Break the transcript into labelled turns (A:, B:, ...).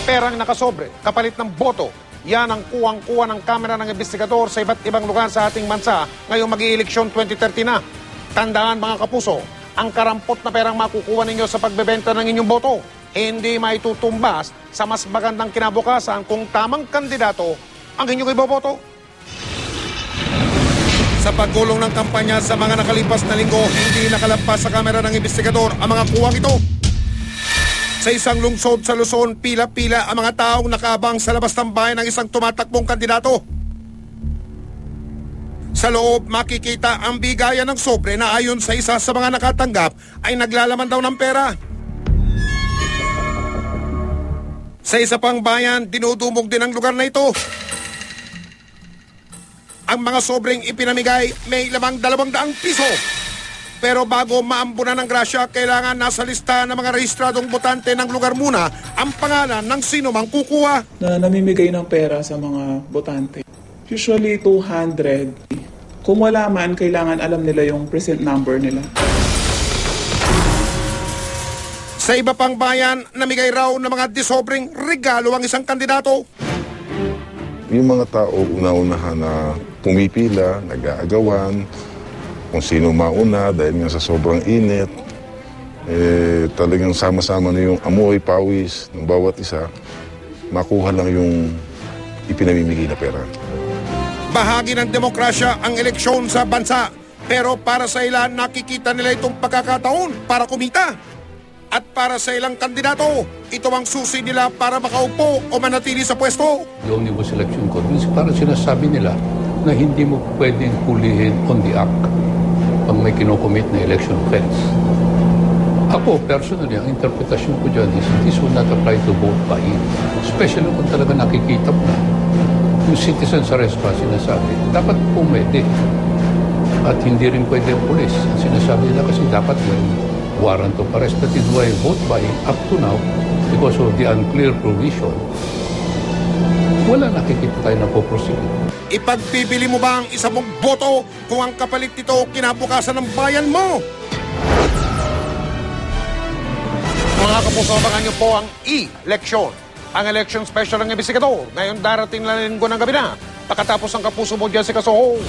A: perang nakasobre, kapalit ng boto. Yan ang kuwang-kuwa ng kamera ng investigador sa iba't ibang lugar sa ating bansa ngayong mag-ieleksyon 2030 na. Tandaan mga kapuso, ang karampot na perang makukuha ninyo sa pagbebenta ng inyong boto, hindi maitutumbas sa mas magandang kinabukasan kung tamang kandidato ang inyong iboboto. Sa pagulong ng kampanya sa mga nakalipas na linggo, hindi nakalampas sa kamera ng investigador ang mga kuwang ito. Sa isang lungsod sa Luzon, pila-pila ang mga taong nakaabang sa labas ng bahay ng isang tumatakbong kandidato. Sa loob, makikita ang bigayan ng sobre na ayon sa isa sa mga nakatanggap ay naglalaman daw ng pera. Sa isa pang bayan, dinudumog din ang lugar na ito. Ang mga sobreng ipinamigay may lamang 200 piso. Pero bago maambunan ng grasya, kailangan nasa lista ng mga rehistradong botante ng lugar muna ang pangalan ng sino mang kukuha.
B: Na namimigay ng pera sa mga botante. Usually 200. Kung wala man, kailangan alam nila yung present number nila.
A: Sa iba pang bayan, namigay raw ng mga disobreng regalo ang isang kandidato.
C: Yung mga tao una-unahan na pumipila, nag-aagawan, kung sino mauna dahil nga sa sobrang init, talagang sama-sama na yung amoy, pawis ng bawat isa, makuha lang yung ipinamimigay na pera.
A: Bahagi ng demokrasya ang eleksyon sa bansa, pero para sa ilan nakikita nila itong pagkakataon para kumita. At para sa ilang kandidato, ito ang susi nila para makaupo o manatili sa pwesto.
D: Yung Omnibus Election Code, parang sinasabi nila na hindi mo pwedeng hulihin on the act pag may kinocommit na election offense. Ako, personally, ang interpretasyon ko dyan is this will not apply to vote buying. Especially kung talaga nakikita mo na yung citizen's arrest pa sinasabi, dapat pumwede. At hindi rin pwede ang pulis. Ang sinasabi nila kasi dapat may warrant of arrest. That is why vote buying up to now, because of the unclear provision, wala nakikita tayo na po-proceed.
A: Ipagpipili mo ba ang isa mong boto kung ang kapalit nito kinabukasan ng bayan mo? Mga kapuso, abangan niyo po ang e-leksyon. Ang election special ng investigador. Ngayon darating na linggo ng gabi na. Pagkatapos ang Kapuso mo dyan si Kasoho.